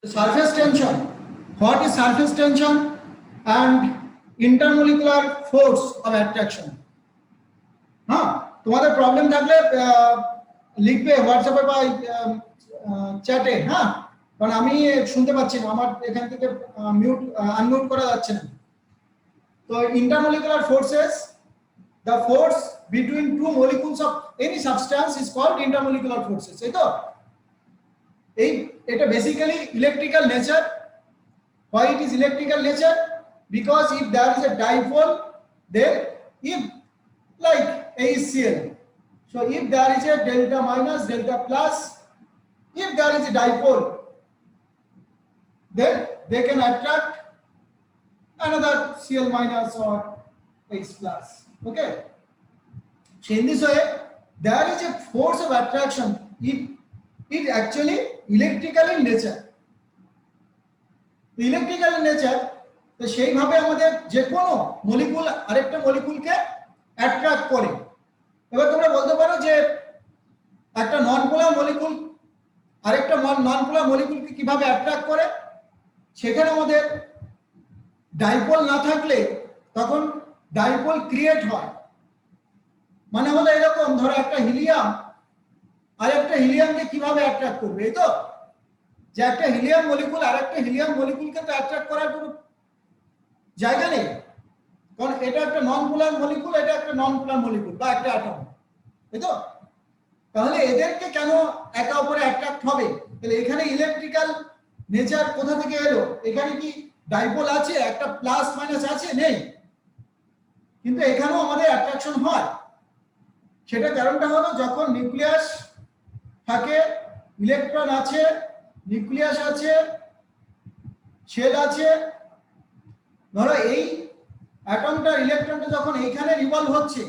Surface tension. What is surface tension? And intermolecular force of attraction. হ্যাঁ, তোমাদের problem থাকলে লিখবে হোয়াটসঅ্যাপে বা চ্যাটে, হ্যাঁ, কারণ আমি শুনতে পাচ্ছি না, আমার এখান থেকে মিউট আনমিউট করা যাচ্ছে না। তো intermolecular forces, the force between two molecules of any substance is called intermolecular forces, এই তো। এটা basically electrical nature. Why it is electrical nature? Because if there is a dipole, then if like ACL, so if there is a delta minus, delta plus, if there is a dipole, then they can attract another Cl minus or H plus. Okay. So in this way, there is a force of attraction. It is actually electrical in nature. Electrical nature, তো সেইভাবে আমাদের যে কোনো molecule আরেকটা মলিকুলকে attract করে। এবার তোমরা বলতে পারো যে একটা নন পোলার মলিকুল আরেকটা নন পোলার মলিকুলকে কিভাবে অ্যাট্রাক্ট করে। সেখানে আমাদের ডাইপোল না থাকলে তখন ডাইপোল ক্রিয়েট হয়। মানে হলো এরকম, ধরো একটা হিলিয়াম আরেকটা হিলিয়ামকে কিভাবে অ্যাট্রাক্ট করবে, এই তো, যে একটা হিলিয়াম মলিকুল আর একটা হিলিয়াম মলিকুলকে তো অ্যাট্রাক্ট করার কোনো জায়গা নেই, কারণ এটা একটা নন পোলার মলিকুল, এটা একটা নন পোলার মলিকুল বা একটা অ্যাটম, তাই তো। তাহলে এদেরকে কেন একে অপরে অ্যাট্রাক্ট হবে? তাহলে এখানে ইলেকট্রিক্যাল নেচার কোথা থেকে এলো? এখানে কি ডাইপোল আছে, একটা প্লাস মাইনাস আছে? নেই, কিন্তু এখানেও আমাদের অ্যাট্রাকশন হয়। সেটা কারণটা হলো যখন নিউক্লিয়াস থাকে, ইলেকট্রন আছে, নিউক্লিয়াস আছে, শেল আছে। ধরো এই অ্যাটমটার ইলেকট্রনটা যখন এইখানে রিভলভ হচ্ছে,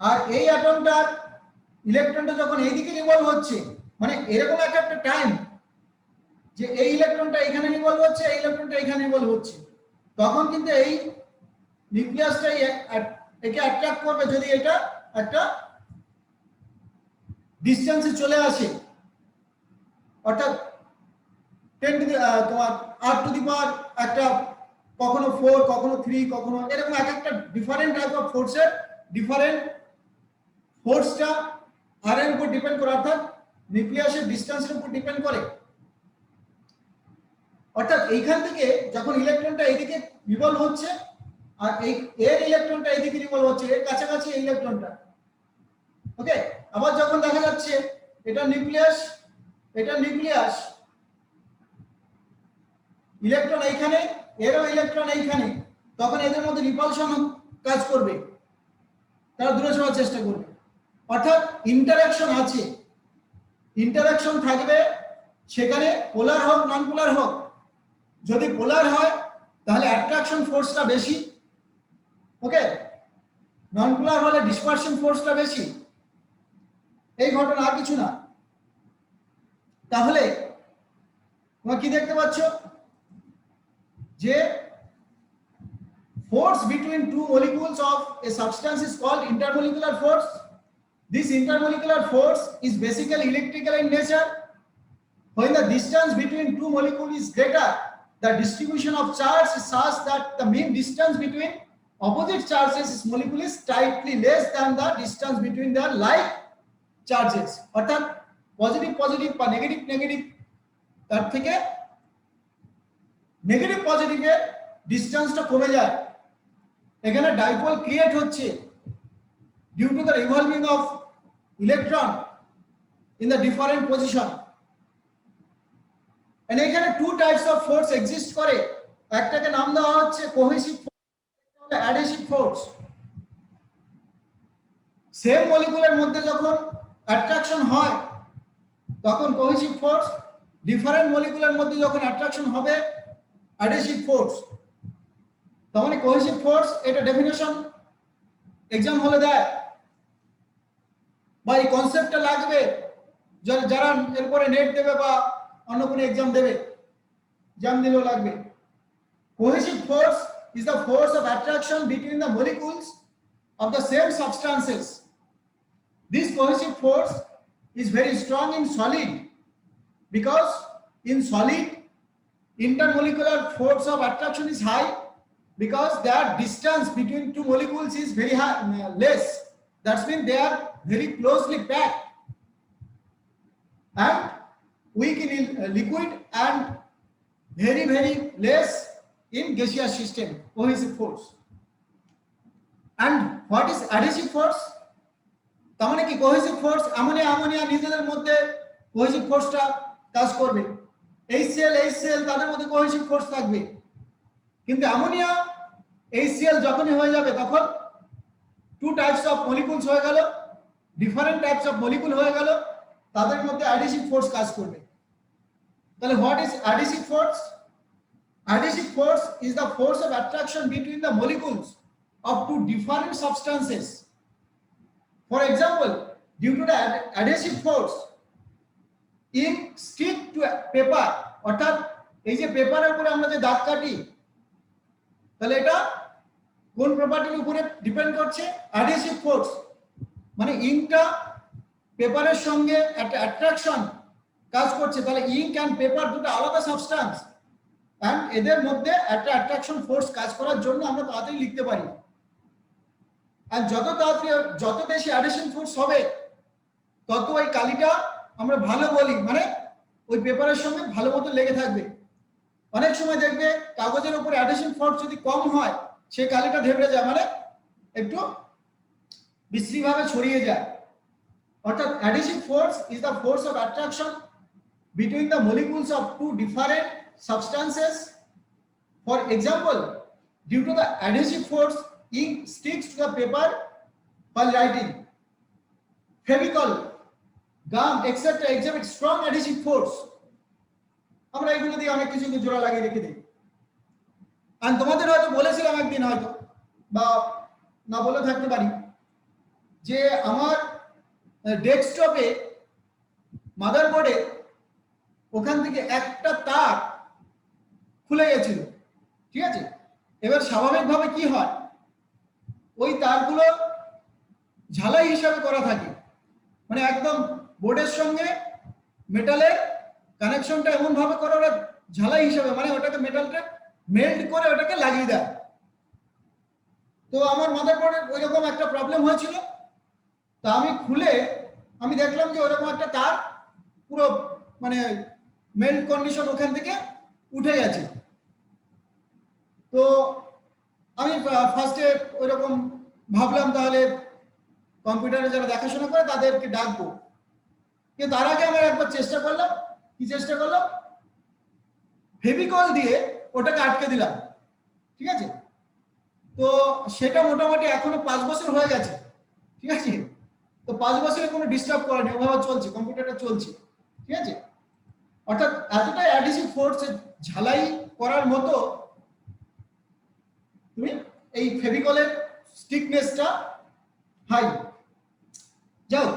আর এই অ্যাটমটার ইলেকট্রনটা যখন এইদিকে রিভলভ হচ্ছে, মানে এরকম একটা টাইম যে এই ইলেকট্রনটা এখানে রিভলভ হচ্ছে, এই ইলেকট্রনটা এখানে রিভলভ হচ্ছে, তখন কিন্তু এই নিউক্লিয়াসটা একে অ্যাট্রাক্ট করবে যদি এটা একটা ডিসটেন্সে চলে আসে, অর্থাৎ 10 তোমার r টু দি পাওয়ার একটা, কখনো 4, কখনো 3, কখনো এরকম একটা ডিফারেন্ট টাইপ অফ ফোর্সের ডিফারেন্ট ফোর্সটা r এর উপর ডিপেন্ড করে, অর্থাৎ নিউক্লিয়াসের ডিসটেন্সের উপর ডিপেন্ড করে। অর্থাৎ এইখান থেকে যখন ইলেকট্রনটা এইদিকে রিভলভ হচ্ছে আর এই এর ইলেকট্রনটা এইদিকে রিভলভ হচ্ছে, এর কাছাকাছি এই ইলেকট্রনটা, ওকে। আবার যখন দেখা যাচ্ছে এটা নিউক্লিয়াস, এটা নিউক্লিয়াস, ইলেকট্রন এইখানে, এরও ইলেকট্রন এইখানে, তখন এদের মধ্যে রিপালশন কাজ করবে, তারা দূরে সরার চেষ্টা করবে। অর্থাৎ ইন্টারঅ্যাকশন আছে, ইন্টারঅ্যাকশন থাকবে, সেখানে পোলার হোক নন পোলার হোক। যদি পোলার হয় তাহলে অ্যাট্রাকশন ফোর্সটা বেশি, ওকে, নন পোলার হলে ডিসপারশন ফোর্সটা বেশি। এই ঘটনা, আর কিছু না। তাহলে তোমরা কি দেখতে পাচ্ছ যে force between two molecules of a substance is called intermolecular force. This intermolecular force is basically electrical in nature. When the distance between two molecules is greater, the distribution of charge is such that the mean distance between opposite charges is molecule is slightly less than the distance between their like charges. অর্থাৎ positive positive বা negative negative, তার থেকে negative পজিটিভের ডিসটেন্সটা কমে যায়। এখানে dipole create হচ্ছে due to the revolving of electron in the different position. And এখানে two types of force exist করে, একটাকে নাম দেওয়া হচ্ছে কোহেসিভ ফোর্স, একটা হলো অ্যাডহেসিভ ফোর্স। সেম মলিকুলের মধ্যে যখন অ্যাট্রাকশন হয় তখন কোহেসিভ ফোর্স, ডিফারেন্ট মলিকুলের মধ্যে যখন অ্যাট্রাকশন হবে অ্যাডহেসিভ ফোর্স। তখন কোহেসিভ ফোর্স, এটা ডেফিনেশন এক্সাম হলে দেয় বা এই কনসেপ্টটা লাগবে যারা এরপরে নেট দেবে বা অন্য কোনো এক্সাম দেবে, এক্সাম দিলেও লাগবে। Cohesive force is the force of attraction between the molecules of the same substances. This cohesive force is very strong in solid because in solid, intermolecular force of attraction is high because their distance between two molecules is very high, less. That means they are very closely packed, and weak in liquid and very less in gaseous system. Cohesive force. And what is adhesive force? তার মানে কি cohesive force ammonia নিজেদের মধ্যে cohesive ফোর্সটা কাজ করবে, HCl তাদের মধ্যে cohesive force থাকবে, কিন্তু অ্যামোনিয়া HCl যখনই হয়ে যাবে তখন টু টাইপস অফ মলিকুলস হয়ে গেল, ডিফারেন্ট টাইপস অফ মলিকুল হয়ে গেল, তাদের মধ্যে অ্যাডিসিভ ফোর্স কাজ করবে। তাহলে what is adhesive force? Adhesive force is the force of attraction between the molecules of two different substances. For example, due to the adhesive force, ink stick to a paper. অর্থাৎ এই যে পেপারের উপরে আমরা যে দাগ কাটি, তাহলে এটা কোন প্রপার্টির উপরে ডিপেন্ড করছে? Adhesive force. মানে ইঙ্কটা পেপারের সঙ্গে একটা অ্যাট্রাকশন কাজ করছে। তাহলে ইঙ্ক অ্যান্ড পেপার দুটো আলাদা সাবস্টেন্স, এন্ড এদের মধ্যে একটা অ্যাট্রাকশন ফোর্স কাজ করার জন্য আমরা তাড়াতাড়ি লিখতে পারি। আর যত তাড়াতাড়ি যত বেশি অ্যাডিশন ফোর্স হবে তত ওই কালিটা আমরা ভালো বলি, মানে ওই পেপারের সঙ্গে ভালো মতো লেগে থাকবে। অনেক সময় দেখবে কাগজের উপরে অ্যাডিশন ফোর্স যদি কম হয় সেই কালিটা ঢেপে যায়, মানে একটু বিশ্রীভাবে ছড়িয়ে যায়। অর্থাৎ adhesion force is the force of attraction between the molecules of two different substances. For example, due to the adhesive force, ink sticks to the paper while writing. Fevicol, gum, etc. exhibit strong adhesive force. আমরা এগুলো দিয়ে অনেক কিছুকে জোড়া লাগিয়ে রেখে দিই। আর তোমাদের হয়তো বলেছিলাম একদিন, হয়তো বা না বলে থাকতে পারি, যে আমার ডেস্কটপে মাদারবোর্ডে ওখান থেকে একটা তার খুলে গেছিল, ঠিক আছে। এবার স্বাভাবিকভাবে কি হয়, ওই তারগুলো ঝালাই হিসাবে করা থাকে, মানে একদম বোর্ডের সঙ্গে মেটালের কানেকশনটা এমন ভাবে করা, ওরা ঝালাই হিসাবে, মানে ওটাকে মেটালটা মেল্ট করে ওটাকে লাগিয়ে দেয়। তো আমার মাদারবোর্ডের ওইরকম একটা প্রবলেম হয়েছিল। তা আমি খুলে আমি দেখলাম যে ওইরকম একটা তার পুরো মানে মেল্ট কন্ডিশন ওখান থেকে উঠে গেছে। তো আমি ফার্স্টে ওইরকম ভাবলাম তাহলে কম্পিউটারে যারা দেখাশোনা করে তাদেরকে ডাকবো, কিন্তু তার আগে আমি একবার চেষ্টা করলাম। কি চেষ্টা করলাম? ফেভিকল দিয়ে ওটাকে আটকে দিলাম, ঠিক আছে। তো সেটা মোটামুটি এখনো 5 বছর হয়ে গেছে, ঠিক আছে। তো 5 বছরে কোনো ডিস্টার্ব করেনি, ওভাবে চলছে, কম্পিউটারটা চলছে, ঠিক আছে। অর্থাৎ এতটাই অ্যাডিসিভ ফোর্স ঝালাই করার মতো তুমি এই ফেভিকলের স্টিকনেসটা হাই। যাও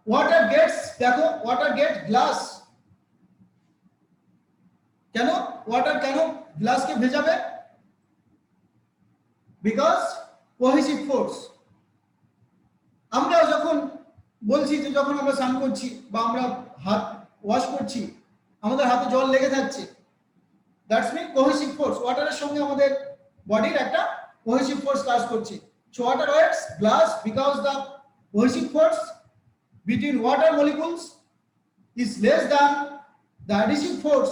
ওয়াটার গেটস, দেখো ওয়াটার গেট গ্লাস, কেন ওয়াটার কেন গ্লাসকে ভেজাবে? Because cohesive force. আমরা যখন বলছি যে যখন আমরা স্নান করছি বা আমরা হাত ওয়াশ করছি, আমাদের হাতে জল লেগে থাকছে, দ্যাটস মিন কোহেসিভ ফোর্স। ওয়াটারের সঙ্গে আমাদের বডির একটা কোহেসিভ ফোর্স কাজ করছে। So water wets glass because the cohesive force between water molecules is less than the adhesive force.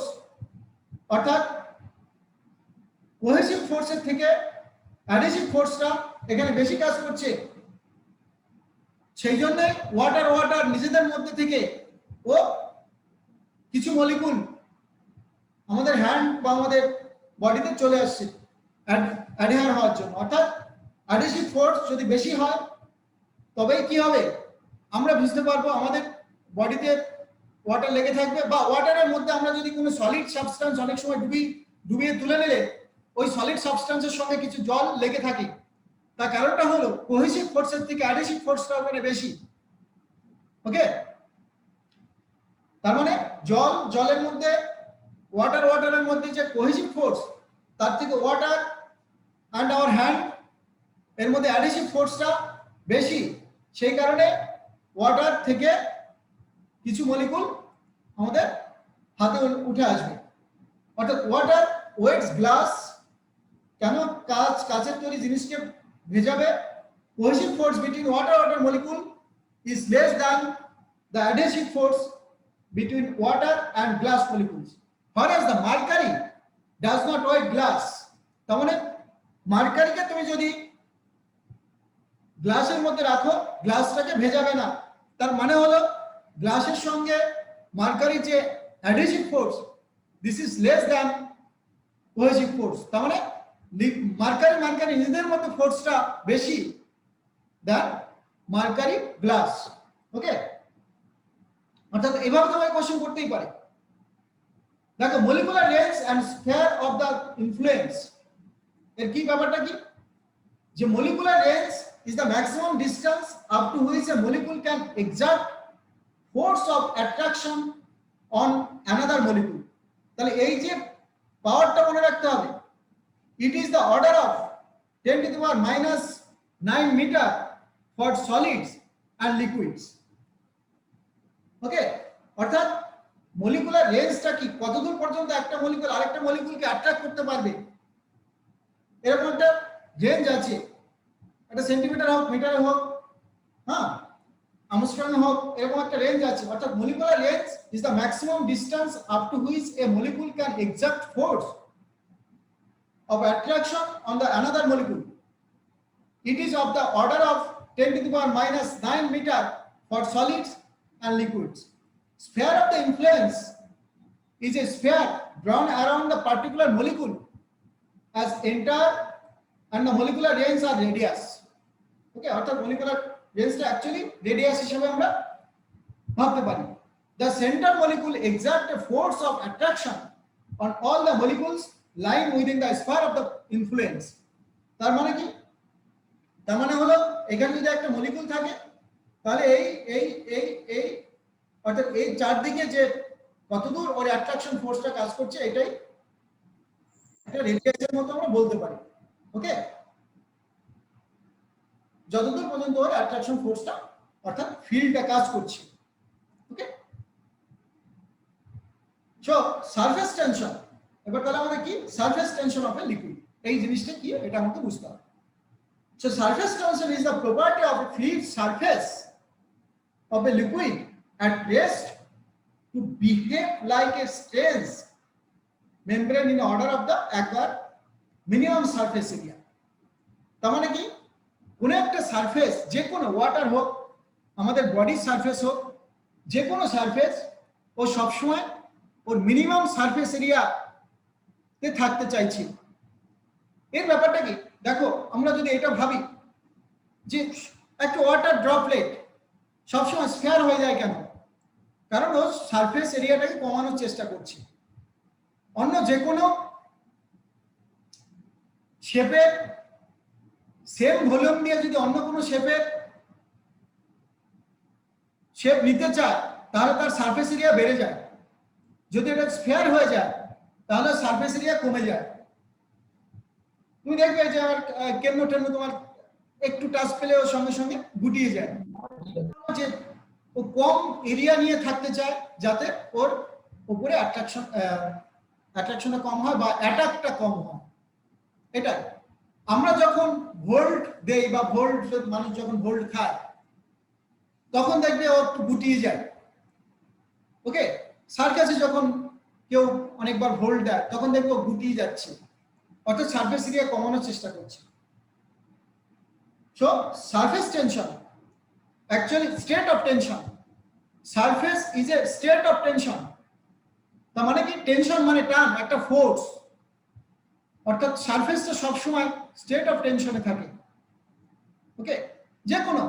অর্থাৎ কোহেসিভ ফোর্সের থেকে অ্যাডিসিভ ফোর্সটা এখানে বেশি কাজ করছে। সেই জন্য ওয়াটার নিজেদের মধ্যে থেকে ও কিছু মলিকুল আমাদের হ্যান্ড বা আমাদের বডিতে চলে আসছে অ্যাডহেয়ার হওয়ার জন্য। অর্থাৎ অ্যাডিসিভ ফোর্স যদি বেশি হয় তবেই কি হবে, আমরা বুঝতে পারবো আমাদের বডিতে ওয়াটার লেগে থাকবে, বা ওয়াটারের মধ্যে আমরা যদি কোনো সলিড সাবস্টেন্স অনেক সময় ডুবিয়ে তুলে নিলে ওই সলিড সাবস্টেন্সের সঙ্গে কিছু জল লেগে থাকে। তার কারণটা হলো কোহেসিভ ফোর্সের থেকে অ্যাডিসিভ ফোর্সটা ওখানে বেশি। ওকে, তার মানে জলের মধ্যে ওয়াটারের মধ্যে যে কোহেসিভ ফোর্স, তার থেকে ওয়াটার অ্যান্ড আওয়ার হ্যান্ড এর মধ্যে অ্যাডিসিভ ফোর্সটা বেশি। সেই কারণে ওয়াটার থেকে কিছু মলিকুল আমাদের হাতে উঠে আসবে। অর্থাৎ ওয়াটার ওয়েটস গ্লাস, কেন কাচের তৈরি জিনিসকে ভেজাবে? Cohesive force between water molecule is less than the adhesive force between water and glass molecules, whereas the mercury does not weigh glass। তার মানে মার্কারিকে তুমি যদি গ্লাসের মধ্যে রাখো, গ্লাসটাকে ভেজাবে না। তার মানে হলো গ্লাসের সঙ্গে মার্কারি যে adhesive force, this is less than cohesive force. তার মানে মার্কারি নিজেদের মধ্যে ফোর্সটা বেশি দ্যান মার্কারি গ্লাস। ওকে, অর্থাৎ এভাবে তোমাকে কোশ্চেন করতেই পারে। দেখো, molecular range and sphere of the influence, এর কি ব্যাপারটা কি? যে molecular range is the maximum distance up to which a molecule can exert force of attraction on another molecule। তাহলে এই যে পাওয়ারটা মনে রাখতে হবে, it is the order of 10 to the power minus 9 meter for solids and liquids। ওকে, অর্থাৎ molecular রেঞ্জটা কি, কতদূর পর্যন্ত একটা মলিকুল আরেকটা মলিকুলকে অ্যাট্রাক্ট করতে পারবে, এরকম একটা রেঞ্জ আছে। এটা সেন্টিমিটার হোক, মিটারে হোক, হ্যাঁ, আমস্ট্রং হোক, এরকম একটা রেঞ্জ আছে। অর্থাৎ molecular range is the maximum distance up to which a molecule can excerpt force of attraction on the another molecule. It is of the order of 10 to the power minus 9 meter for solids and liquids। Sphere of the influence is a sphere drawn around the particular molecule as entire and the molecular range are radius। ওকে, অর্থাৎ molecular রেঞ্জটা actually radius হিসেবে আমরা ভাবতে পারি। The center molecule exert a force of attraction on all the molecules lying within the sphere of the influence। তার মানে কি? তার মানে হলো এখানে যদি একটা মলিকুল থাকে, তাহলে এই অর্থাৎ এই চারদিকে যে কতদূর ওর অ্যাট্রাকশন ফোর্সটা কাজ করছে, এটাই একটা রেডিয়াসের মতো আমরা বলতে পারি। ওকে, যতদূর পর্যন্ত ওর অ্যাট্রাকশন ফোর্সটা অর্থাৎ ফিল্ডটা কাজ করছে। ওকে, সো সারফেস টেনশন, এবার তাহলে আমাদের কি surface tension of a liquid, এই জিনিসটা কি এটা আমাকে বুঝতে হবে। So surface tension is the property of A free surface of a liquid at rest to behave like a stress membrane in order of the acquire minimum surface area। তার মানে কি, কোন একটা সারফেস, যে কোনো ওয়াটার হোক, আমাদের বডির সারফেস হোক, যে কোনো সারফেস, ও সবসময় ওর মিনিমাম সারফেস এরিয়াতে থাকতে চাইছি। এর ব্যাপারটা কি? দেখো, আমরা যদি এটা ভাবি যে একটা ওয়াটার ড্রপলেট সবসময় স্ফিয়ার হয়ে যায় কেন? কারণ ও সারফেস এরিয়াটাকে কমানোর চেষ্টা করছে। অন্য যে কোনো শেপের সেম ভলিউম দিয়ে যদি অন্য কোনো শেপ নিতে চায়, তাহলে তার সারফেস এরিয়া বেড়ে যায়। যদি এটা স্ফিয়ার হয়ে যায়, তাহলে সারফেস এরিয়া কমে যায়। তুমি দেখবে যে আমার কেমন তোমার একটু টাচ পেলে ওর সঙ্গে সঙ্গে গুটিয়ে যায়। যে ও কম এরিয়া নিয়ে থাকতে চায়, যাতে ওর উপরে অ্যাট্রাকশনটা কম হয় বা অ্যাটাকটা কম হয়। এটাই আমরা যখন ভোল্ট দেই বা মানুষ যখন ভোল্ট খায়, তখন দেখবে ও একটু গুটিয়ে যায়। ওকে, সার্কাসে যখন কেউ অনেকবার ভোল্ট দেয়, তখন দেখবে ও গুটিয়ে যাচ্ছে, অর্থাৎ সারফেস এরিয়া কমানোর চেষ্টা করছে। So surface tension actually state of tension, surface is a state of tension। তার মানে কি, টেনশন মানে টান, একটা ফোর্স, অর্থাৎ সারফেসটা সব সময় স্টেট অফ টেনশনে থাকে। ওকে, যে কোনো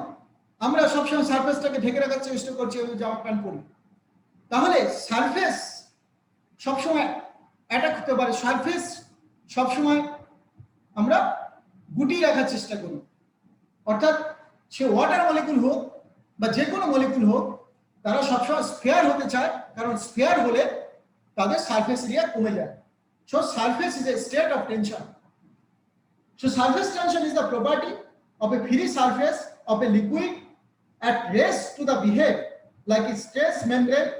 আমরা সব সময় সারফেসটাকে ঢেকে রাখার চেষ্টা করছি, জামা প্যান্ট পরি, তাহলে সারফেস সব সময় অ্যাটাক হতে পারে। সারফেস সব সময় আমরা গুটিয়ে রাখার চেষ্টা করি, অর্থাৎ সে ওয়াটার মলিকুল হোক বা যে কোনো মলিকুল হোক, তারা সবসময় স্ফিয়ার হতে চায়, কারণ স্ফিয়ার হলে তাদের সারফেস এরিয়া কমে যায়। So surface is a state of tension. So surface tension is the property of A free surface of a liquid at rest to the behave like a stress membrane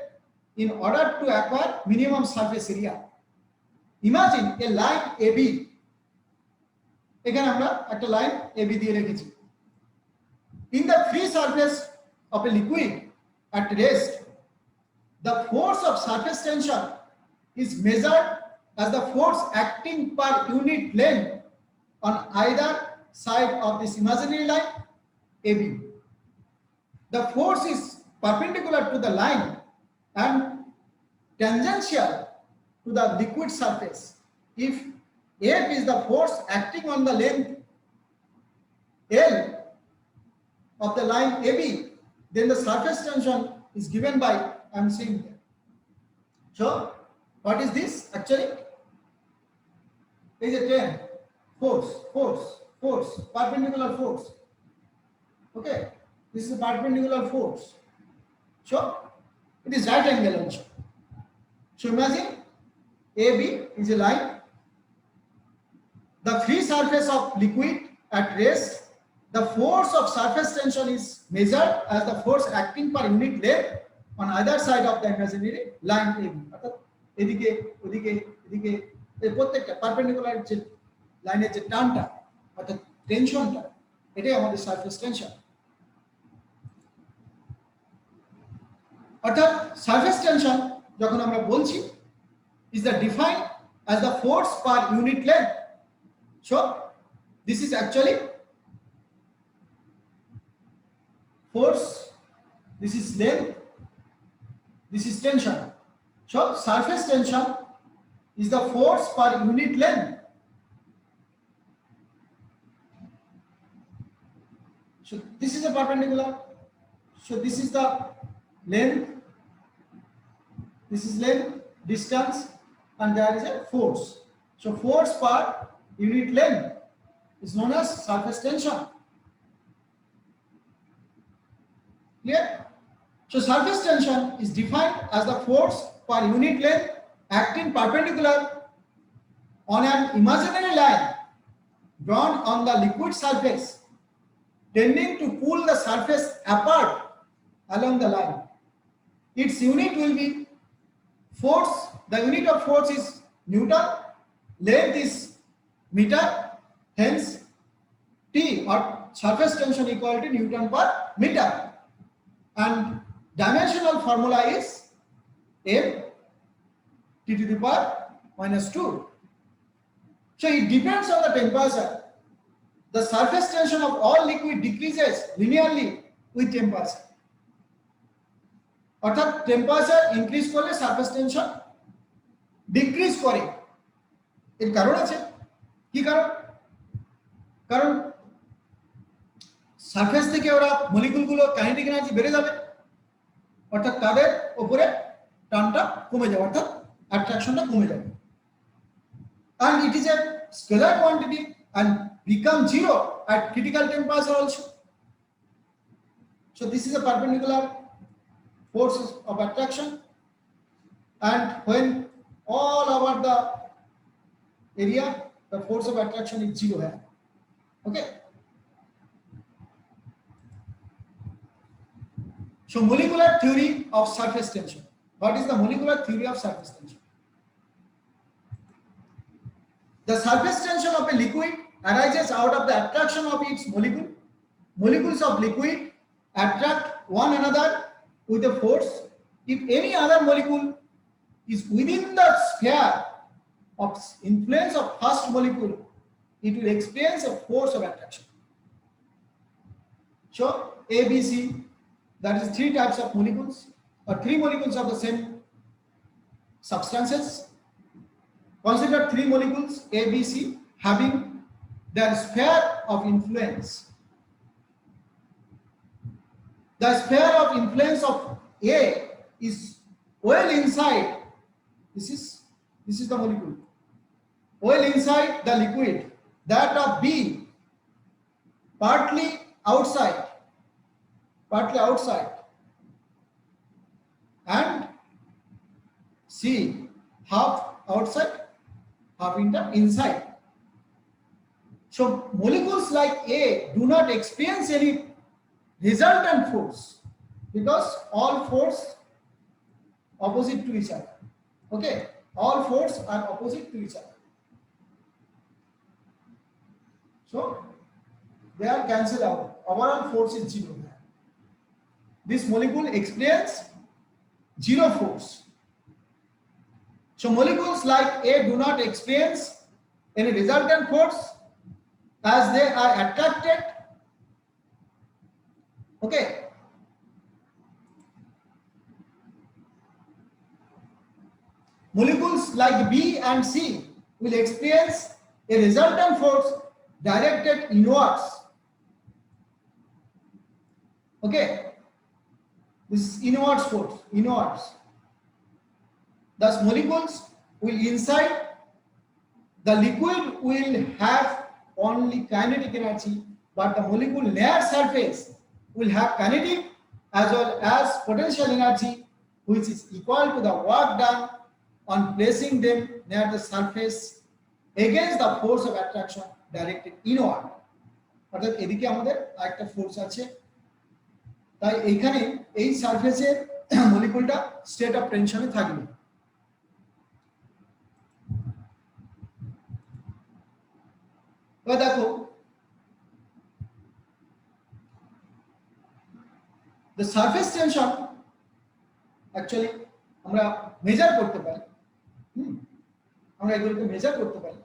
in order to acquire minimum surface area. Imagine a line AB. এখানে আমরা একটা line AB দিয়ে রেখেছি। In the free surface of a liquid at rest, the force of surface tension is measured as the force acting per unit length on either side of this imaginary line AB. The force is perpendicular to the line and tangential to the liquid surface. If F is the force acting on the length L of the line AB, then the surface tension is given by, I am saying here. So what is this actually? Is a 10 force, perpendicular force. Okay, this is a perpendicular force. So it is right angle also. So imagine AB is a line. The free surface of liquid at rest, the force of surface tension is measured as the force acting per unit length on either side of the imaginary line AB. অর্থাৎ এদিকে ওদিকে এদিকে এই প্রত্যেকটা perpendicular যে লাইনের যে টানটা অর্থাৎ টেনশনটা এটাই আমাদের সারফেস টেনশন। অর্থাৎ সারফেস টেনশন যখন আমরা বলছি is the defined as the force per unit length. So this is actually force, this is length, this is tension. So surface tension is the force per unit length. So this is a perpendicular. So this is the length, this is length, distance, and there is a force. So force per unit length is known as surface tension. Clear? So surface tension is defined as the force per unit length acting perpendicular on an imaginary line drawn on the liquid surface, tending to pull the surface apart along the line. Its unit will be force. The unit of force is Newton, length is meter, hence T or surface tension equal to Newton per meter, and dimensional formula is M T to the power -2. So it depends on the temperature. The surface tension of all liquid decreases linearly with temperature. অর্থাৎ temperature increase করলে surface tension decrease করে। এর কারণ আছে, কি কারণ? কারণ surface থেকে ওরা মলিকুলগুলো কাইনেটিক এনার্জি বেড়ে যাবে, অর্থাৎ তাদের উপরে টানটা কমে যাবে, অর্থাৎ অ্যাট্রাকশনটা কমে যাবে। and it is a scalar quantity and become zero at critical temperature also. So this is a perpendicular force of attraction, and when all over the area the force of attraction is zero here. Okay, so molecular theory of surface tension. What is the molecular theory of surface tension? The surface tension of a liquid arises out of the attraction of its molecule. Molecules of liquid attract one another with a force. If any other molecule is within the sphere of influence of first molecule, it will experience a force of attraction. So A, B, C, that is three types of molecules or three molecules of the same substances. Consider three molecules A, B, C having their sphere of influence. The sphere of influence of A is well inside. This is the molecule. Well inside the liquid. That of B partly outside. And C half outside, half inside. So molecules like A do not experience any resultant force because all opposite to each other. Okay, all forces are opposite to each other, so they are cancelled out. Overall force is 0. This molecule experience 0 force. So molecules like A do not experience any resultant force as they are attracted. Okay, molecules like B and C will experience a resultant force directed inwards. Okay, this is inwards force, inwards. Thus molecules will inside the liquid will have only kinetic energy, but the molecule near surface will have kinetic as well as potential energy, which is equal to the work done on placing them near the surface against the force of attraction directed inward. অর্থাৎ এদিকে আমাদের আরেকটা force আছে, তাই এইখানে এই সারফেসের মলিকুলটা state of টেনশনে থাকবে। এবার দেখো the surface tension actually আমরা মেজার করতে পারি, আমরা এগুলোকে মেজার করতে পারি,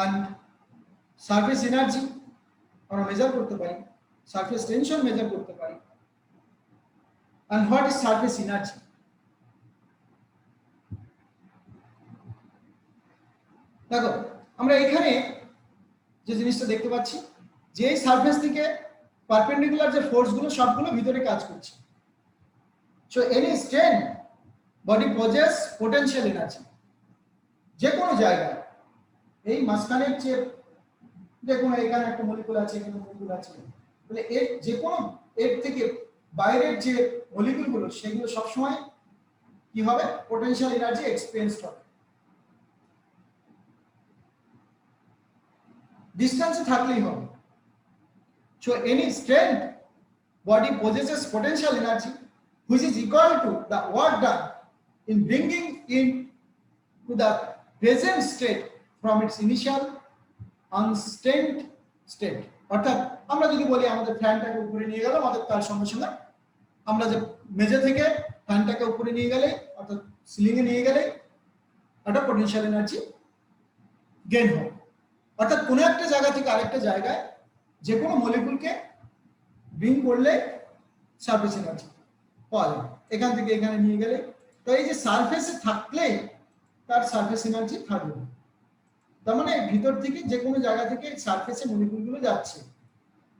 and surface energy আমরা মেজার করতে পারি, surface tension মেজার করতে পারি। and what is surface energy? দেখো আমরা এখানে যে জিনিসটা দেখতে পাচ্ছি যে এই সারফেস থেকে পারপেন্ডিকুলার যে ফোর্স গুলো সবগুলো ভিতরে কাজ করছে। So any strain body possesses potential energy, যে কোনো জায়গায় এই মাঝখানের যে কোনো এখানে একটা মলিকুল আছে, এখানে মলিকুল আছে, তাহলে এর যে কোনো এর থেকে বাইরের যে মলিকুলগুলো সেগুলো সবসময় কি হবে, পোটেনশিয়াল এনার্জি এক্সপেরিয়েন্স হবে। ডিসটেন্সে থাকলেই হবে। So any strength body possesses potential energy which is equal to the work done in bringing in to the present state from its initial unstrained state. অর্থাৎ আমরা যদি বলি আমাদের ফ্যানটাকে উপরে নিয়ে গেল, আমাদের তার সঙ্গে সঙ্গে আমরা যে মেঝে থেকে ফ্যানটাকে উপরে নিয়ে গেলে অর্থাৎ সিলিং এ নিয়ে গেলে একটা পোটেনশিয়াল এনার্জি গেইন হবে। অর্থাৎ কোনো একটা জায়গা থেকে আরেকটা জায়গায় যে কোনো মলিকুলকে ব্রিং করলে সারফেস এনার্জি পাওয়া যাবে, এখান থেকে এখানে নিয়ে গেলে। তো এই যে সারফেসে থাকলে তার সারফেস এনার্জি থাকবে, তার মানে ভিতর থেকে যে কোনো জায়গা থেকে সারফেসে মলিকুলগুলো যাচ্ছে।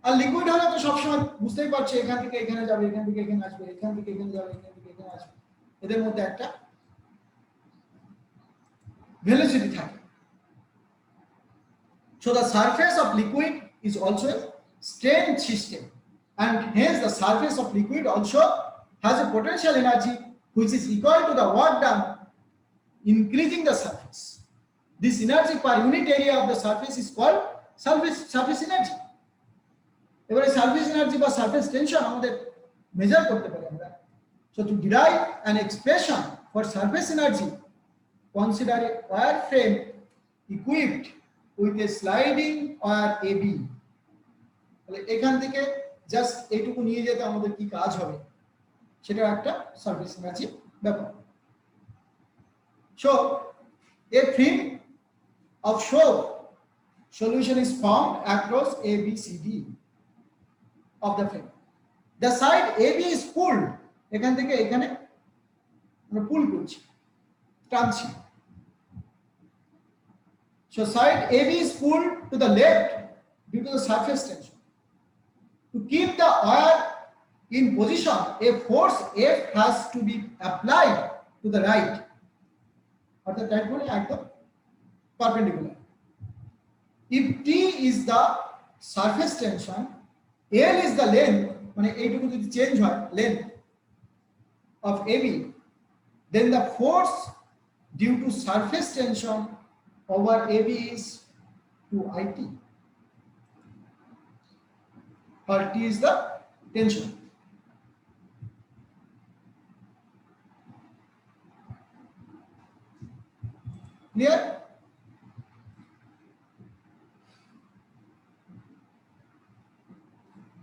আর লিকুইড হলে তো সবসময় বুঝতেই পারছো এখান থেকে এখানে যাবে, এখান থেকে এখানে আসবে, এখান থেকে এখানে যাবে, এখান থেকে এখানে আসবে, এদের মধ্যে একটা ভেলোসিটি থাকে। So the surface of liquid is also a strained system, and hence the surface of liquid also has a potential energy which is equal to the work done increasing the surface. This energy per unit area of the surface is called surface energy. এবারে surface energy বা surface tension আমাদের measure করতে পারি আমরা। So to derive an expression for surface energy, consider a wire frame equipped with a sliding wire AB. তাহলে এখান থেকে just এইটুকু নিয়ে যেতে আমাদের কি কাজ হবে সেটা একটা সারফেস এনার্জি ব্যাপার। So a film of soap solution is formed across ABCD of the film. The side AB is pulled, এখান থেকে এখানে আমরা পুল করছি, টানছি। So side AB is pulled to the left due to the surface tension. To keep the wire in position, a force F has to be applied to the right. অর্থাৎ right মানে একদম perpendicular. If T is the surface tension, L is the length, মানে এইটুকু যদি change হয় length of AB, then the force due to surface tension over AB is 2IT, or T is the tension. Clear?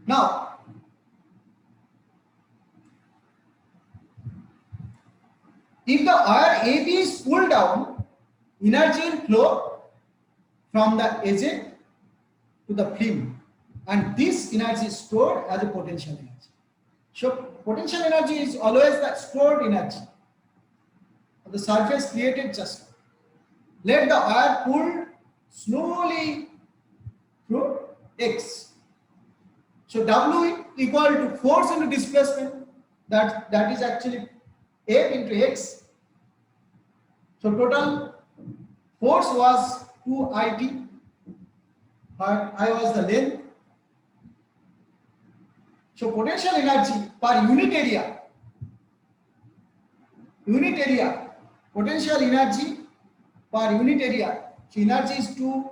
Now, if the wire AB is pulled down, energy will flow from the agent to the film, and this energy is stored as a potential energy. So potential energy is always the stored energy of the surface created just. Let the wire pull slowly through X. So W equal to force into displacement, that is actually F into X. So total force was 2IT, but I was the length. So potential energy per unit area, potential energy per unit area. So energy is 2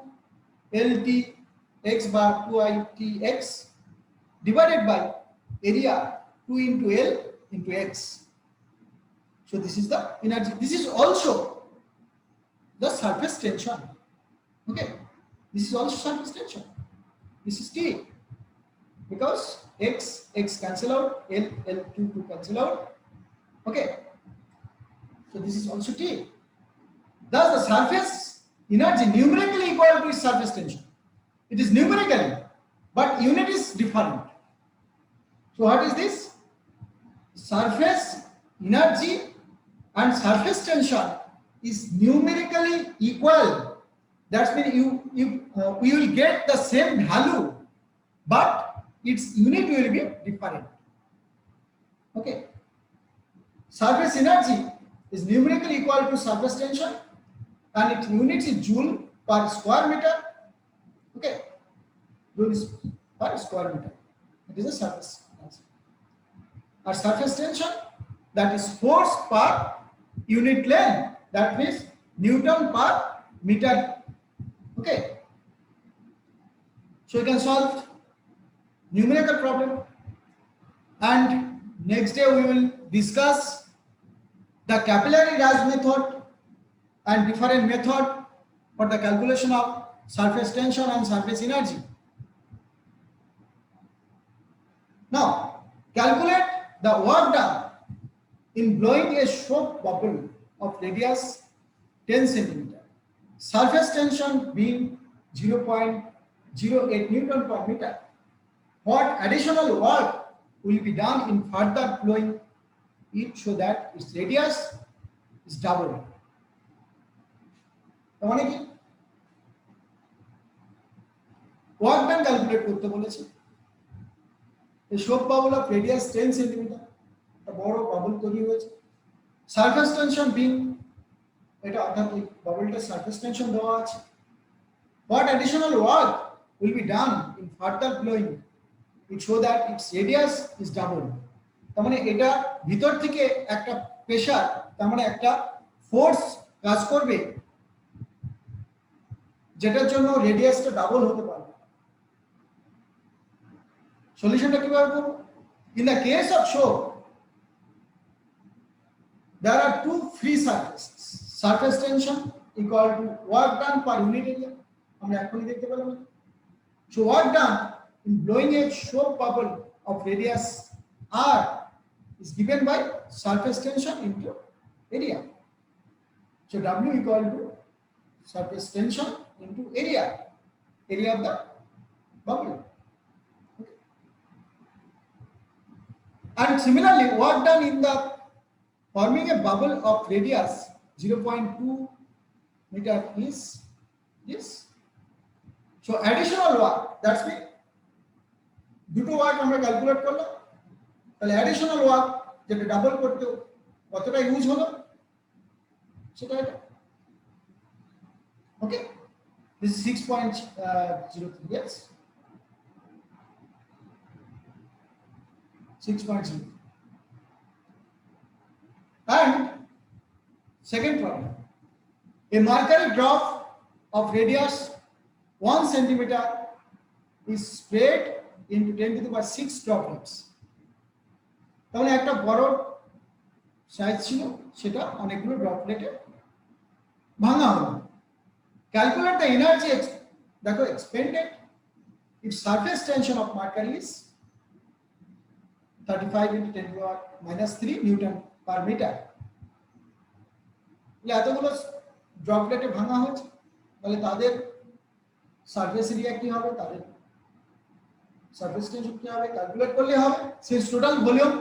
LT X bar 2IT X divided by area 2 into L into X. So this is the energy. This is also the surface tension. Okay, this is also surface tension. This is T, because X cancel out, L 2 cancel out. Okay, so this is also T. Thus the surface energy numerically equal to surface tension. It is numerically, but unit is different. So what is this? Surface energy and surface tension is numerically equal. That means you will get the same value, but its unit will be different. Okay. Surface energy is numerically equal to surface tension, and its unit is joule per square meter. Okay. Joule per square meter. It is a surface energy. Our surface tension, that is force per unit length, that means Newton per meter. Okay, so you can solve numerical problem, and next day we will discuss the capillary Raj method and different method for the calculation of surface tension and surface energy. Now calculate the work done in blowing a soap bubble of radius 10 centimeter. Surface tension being 0.08 Newton per meter. What additional work will be done in further blowing it so that its radius is doubled? মানে কি work done calculate করতে বলেছে। এই soap bubble of radius 10 centimetre, একটা বড় bubble তৈরি হয়েছে। Surface tension being, এটা অর্থাৎ এই বাবলটা সারফেস টেনশন দেওয়া আছে। What additional work will be done in further blowing it so that its radius is doubled? তার মানে এটা ভিতর থেকে একটা প্রেসার, তার মানে একটা ফোর্স কাজ করবে যেটার জন্য রেডিয়াসটা ডাবল হতে পারে। সলিউশনটা কিভাবে করব? In the case of soap, there are two free surfaces. Surface tension equal to work done per unit area. আমরা এখনই দেখতে পেলাম। So work done in blowing a soap bubble of radius r is given by surface tension into area. So W equal to surface tension into area of the bubble. Okay. And similarly, work done in the forming a bubble of radius 0.2 meter is this. So additional work, that's me. দুটো work আমরা calculate করলাম, তাহলে additional work যেটা double করতে কতটা use হলো সেটা এটা। ওকে, this is 6.03, yes, 6.0. And second problem, a mercury drop of radius 1 centimeter is spread into 10 to the power 6 droplets. তাহলে একটা বড় সাইজ ছিল, সেটা অনেকগুলো ড্রপলেটে ভাঙা হলো। ক্যালকুলেট দ্য এনার্জি দেখো expended if surface tension of mercury is 35 into 10 to the minus 3 Newton per meter। এতগুলো ড্রপলেটে ভাঙা হচ্ছে, তাহলে তাদের সারফেস এরিয়া কি হবে, তাদের সারফেস টেনশন কি হবে ক্যালকুলেট করলে হবে। Since total volume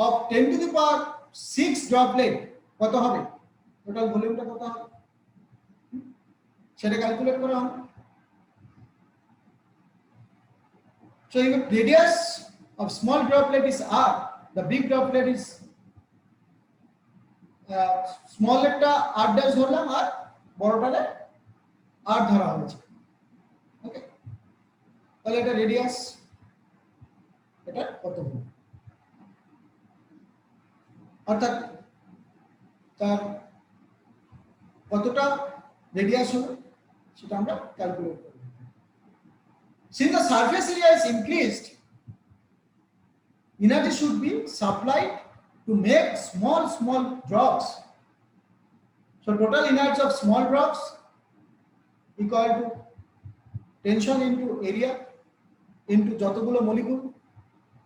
of 10 to the power 6 droplet কত হবে, টোটাল ভলিউমটা কত হবে সেটা ক্যালকুলেট করা হবে। So if radius of small droplet is r, the big droplet is small একটা r dash ধরলাম আর বড়টারে r ধরা হয়েছে। ওকে, তাহলে এটা রেডিয়াস, এটা কত হবে, অর্থাৎ তার কতটা রেডিয়াস হবে সেটা আমরা ক্যালকুলেট করব। Since the surface area is increased, energy should be supplied to make small drops. So total energy of small drops equal to tension into area into যতগুলো মলিকুল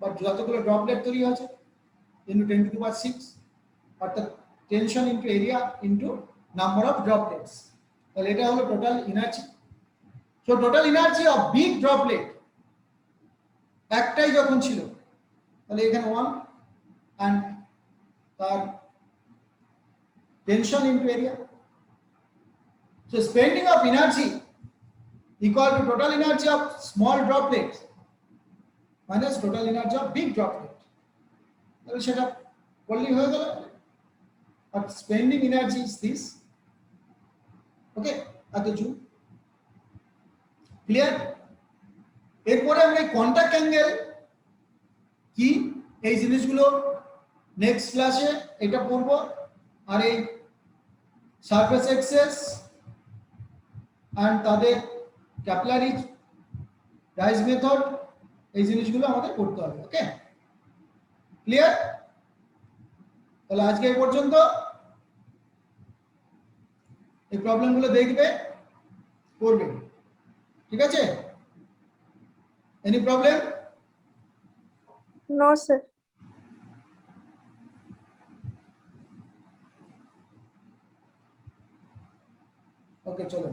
বা যতগুলো ড্রপলেট তৈরি হয়েছে into 10 to the power 6, অর্থাৎ tension into area into number of droplets, তাহলে এটা হলো total energy. So total energy of big droplet একটাই যখন ছিল তাহলে এখানে 1 and তার tension into area, so spending of energy equal to total energy of small droplet minus total energy of big droplet, তাহলে সেটা করলেই হয়ে গেল। আর স্পেন্ডিং এনার্জি ইজ দিস। ওকে, এত জুল ক্লিয়ার। এরপরে আমরা কন্টাক্ট অ্যাঙ্গেল কি এই জিনিসগুলো নেক্সট ক্লাসে এটা পড়ব, আর এই সারফেস এক্সেস এন্ড তাদের ক্যাপিলারি রাইজ মেথড এই জিনিসগুলো আমাদের করতে হবে। ওকে, ক্লিয়ার। তাহলে আজকে এই পর্যন্ত, এই প্রবলেমগুলো দেখবে করবে, ঠিক আছে? Any problem? No sir. Okay, চলো।